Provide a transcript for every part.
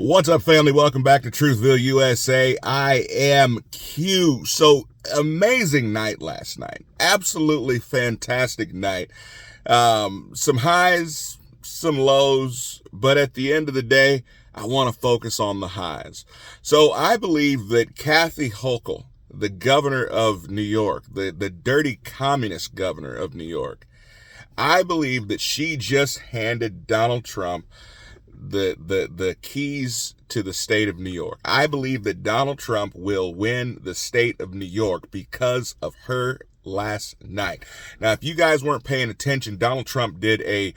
What's up, family? Welcome back to Truthville, USA. I am Q. So, amazing night last night. Absolutely fantastic night. Some highs, some lows, but at the end of the day, I want to focus on the highs. So, I believe that Kathy Hochul, the governor of New York, the dirty communist governor of New York, I believe that she just handed Donald Trump the keys to the state of New York. I believe that Donald Trump will win the state of New York because of her last night. Now, if you guys weren't paying attention, Donald Trump did a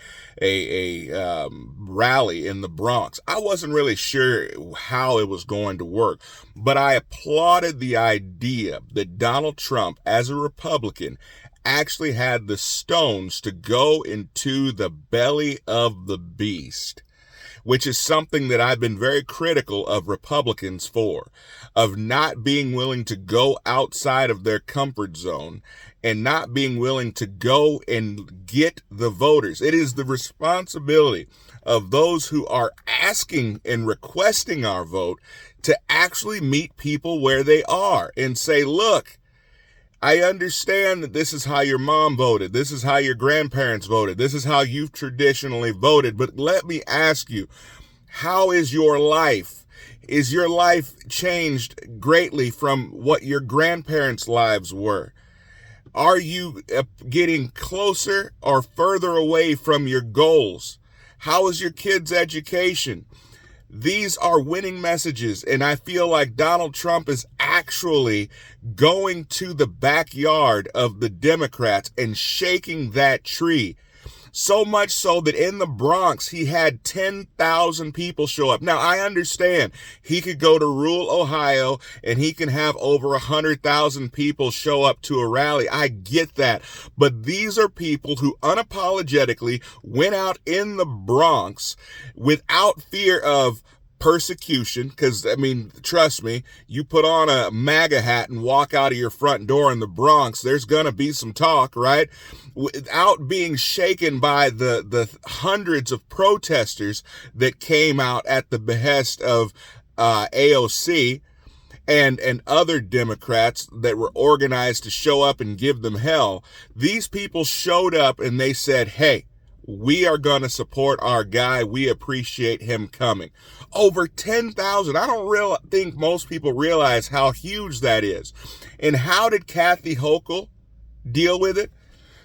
rally in the Bronx. I wasn't really sure how it was going to work, but I applauded the idea that Donald Trump, as a Republican, actually had the stones to go into the belly of the beast, which is something that I've been very critical of Republicans for, of not being willing to go outside of their comfort zone and not being willing to go and get the voters. It is the responsibility of those who are asking and requesting our vote to actually meet people where they are and say, look, I understand that this is how your mom voted. This is how your grandparents voted. This is how you've traditionally voted. But let me ask you, how is your life? Is your life changed greatly from what your grandparents' lives were? Are you getting closer or further away from your goals? How is your kids' education? These are winning messages, and I feel like Donald Trump is actually going to the backyard of the Democrats and shaking that tree. So much so that in the Bronx, he had 10,000 people show up. Now, I understand he could go to rural Ohio and he can have over 100,000 people show up to a rally. I get that. But these are people who unapologetically went out in the Bronx without fear of persecution, because, I mean, trust me, you put on a MAGA hat and walk out of your front door in the Bronx, there's going to be some talk, right? Without being shaken by the hundreds of protesters that came out at the behest of AOC and other Democrats that were organized to show up and give them hell. These people showed up and they said, hey, we are going to support our guy. We appreciate him coming. Over 10,000. I don't think most people realize how huge that is. And how did Kathy Hochul deal with it?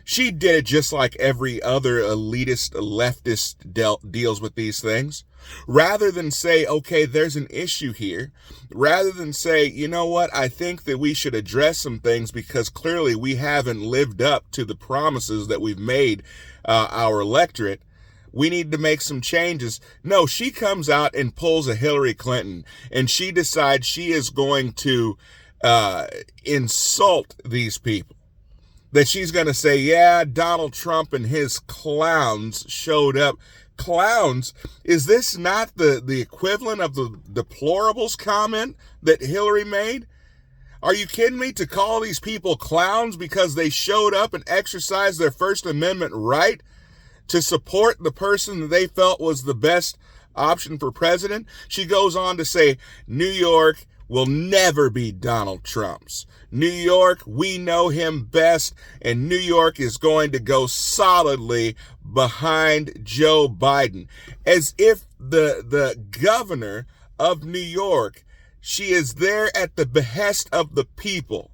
She did it just like every other elitist leftist deals with these things. Rather than say, okay, there's an issue here, rather than say, you know what, I think that we should address some things because clearly we haven't lived up to the promises that we've made our electorate, we need to make some changes. No, she comes out and pulls a Hillary Clinton, and she decides she is going to insult these people. That she's going to say, yeah, Donald Trump and his clowns showed up. Clowns? Is this not the equivalent of the deplorables comment that Hillary made? Are you kidding me? To call these people clowns because they showed up and exercised their First Amendment right to support the person that they felt was the best option for president? She goes on to say, New York will never be Donald Trump's. New York, we know him best, and New York is going to go solidly behind Joe Biden. As if the governor of New York, she is there at the behest of the people.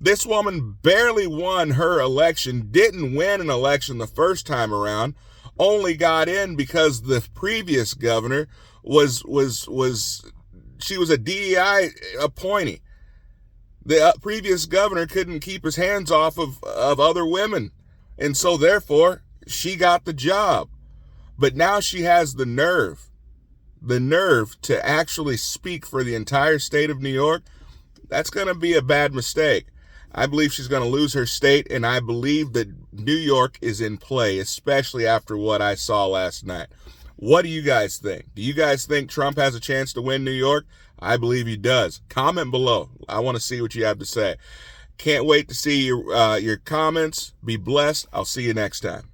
This woman barely won her election, didn't win an election the first time around, only got in because the previous governor she was a DEI appointee. The previous governor couldn't keep his hands off of other women. And so therefore, she got the job. But now she has the nerve to actually speak for the entire state of New York. That's going to be a bad mistake. I believe she's going to lose her state, and I believe that New York is in play, especially after what I saw last night. What do you guys think? Do you guys think Trump has a chance to win New York? I believe he does. Comment below. I want to see what you have to say. Can't wait to see your comments. Be blessed. I'll see you next time.